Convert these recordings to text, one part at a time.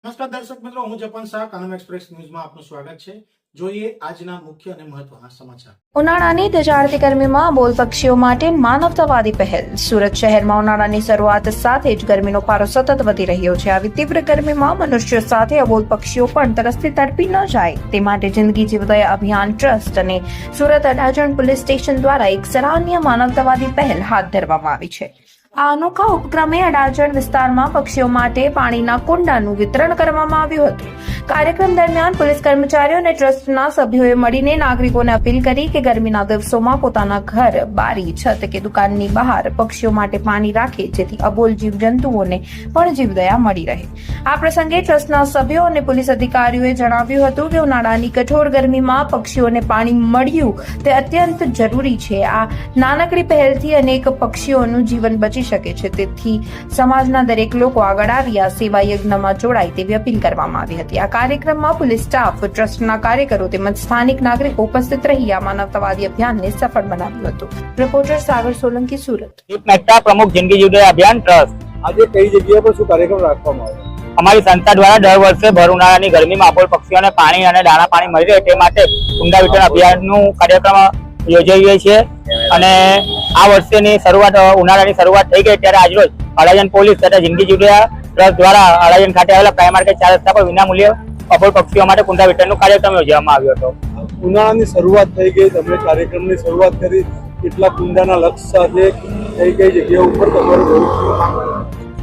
નમસ્કાર દર્શક મિત્રો, હું જપન શાહ કાનમ એક્સપ્રેસ ન્યૂઝમાં આપનું સ્વાગત છે। જોઈએ આજના મુખ્ય અને મહત્વના સમાચાર। ઉનાળાની ધજાડતી ગરમીમાં બોલ પક્ષીઓ માટે માનવતાવાદી પહેલ। સુરત શહેરમાં ઉનાળાની શરૂઆત સાથે જ ગરમીનો પારો સતત વધી રહ્યો છે। આવી તીવ્ર ગરમીમાં મનુષ્યો સાથે અબોલ પક્ષીઓ પણ તરસથી તડપી ન જાય તે માટે જિંદગી જીવદયા અભિયાન ટ્રસ્ટ અને સુરત અડાજણ પોલીસ સ્ટેશન દ્વારા એક સરાહનીય માનવતાવાદી પહેલ હાથ ધરવામાં આવી છે। આ અનોખા ઉપક્રમે અડાજણ વિસ્તારમાં પક્ષીઓ માટે પાણીના કુંડાનું વિતરણ કરવામાં આવ્યું હતું। કાર્યક્રમ દરમિયાન પોલીસ કર્મચારીઓ અને ટ્રસ્ટના સભ્યોએ મળીને નાગરિકોને અપીલ કરી કે ગરમીના દિવસોમાં પોતાના ઘર, બારી, છત કે દુકાનની બહાર પક્ષીઓ માટે પાણી રાખે, જેથી અબોલ જીવજંતુઓને પણ જીવદયા મળી રહે। આ પ્રસંગે ટ્રસ્ટના સભ્યો અને પોલીસ અધિકારીઓએ જણાવ્યું હતું કે ઉનાળાની કઠોર ગરમીમાં પક્ષીઓને પાણી મળ્યું તે અત્યંત જરૂરી છે। આ નાનકડી પહેલથી અનેક પક્ષીઓનું જીવન બચી શકે છે, તેથી સમાજના દરેક લોકો આગળ આવી આ સેવા યજ્ઞમાં જોડાય તેવી અપીલ કરવામાં આવી હતી। આ કાર્યક્રમમાં પોલીસ સ્ટાફ, ટ્રસ્ટના કાર્યકરો તેમજ સ્થાનિક નાગરિકો ઉપસ્થિત રહી આ માનવતાવાદી અભિયાનને સફળ બનાવ્યું હતું। રિપોર્ટર સાગર સોલંકી, સુરત। મહેતા, પ્રમુખ જિંદગી જીવદયા અભિયાન ટ્રસ્ટ। આજે કઈ જગ્યા પર શું કાર્યક્રમ રાખવામાં આવ્યો? અમારી સંસ્થા દ્વારા દર વર્ષે ભર ઉનાળાની ગરમીમાં અબોલ પક્ષીઓને પાણી અને દાણા પાણી મળી રહે તે માટે કુંડા વિતરણ અભિયાનનું કાર્યક્રમ યોજાઈએ છીએ અને આ વર્ષની શરૂઆત ઉનાળાની શરૂઆત થઈ ગઈ ત્યારે આજરોજ અડાજણ પોલીસ તથા જિંદગી જીવદયા ટ્રસ્ટ દ્વારા અડાજણ ખાતે આવેલા પ્રાઇમ માર્કેટ 4 રસ્તા પર વિનામૂલ્યે અબોલ પક્ષીઓ માટે કુંડા વિતરણનો કાર્યક્રમ યોજવામાં આવ્યો હતો। ઉનાળાની શરૂઆત થઈ ગઈ, તમે કાર્યક્રમની શરૂઆત કરી, કેટલા કુંડાના લક્ષ્ય સાથે કઈ જગ્યા ઉપર તમારું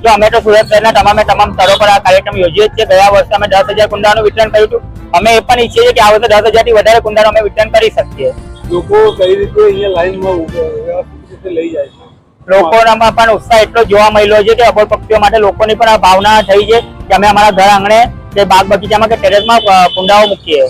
જો અમે તો સુરત શહેરના તમામ સ્થળો પર આ કાર્યક્રમ યોજીએ છીએ। ગયા વર્ષે અમે 10,000 કુંડાનું વિતરણ કર્યું હતું। અમે એ પણ ઈચ્છીએ છીએ કે આ વર્ષે 10,000 થી વધારે કુંડાનું અમે વિતરણ કરી શકીએ। લોકો કઈ રીતે અહીંયા લાઈનમાં વ્યવસ્થિત રીતે લઈ જાય છે? લોકોનામાં પણ ઉત્સાહ એટલો જોવા મળ્યો છે કે અબોલ પક્ષીઓ માટે લોકોની પણ આ ભાવના થઈ છે કે અમે અમારા ઘર આંગણે કે બાગ બગીચામાં કે ટેરેસમાં કુંડાઓ મૂકીએ।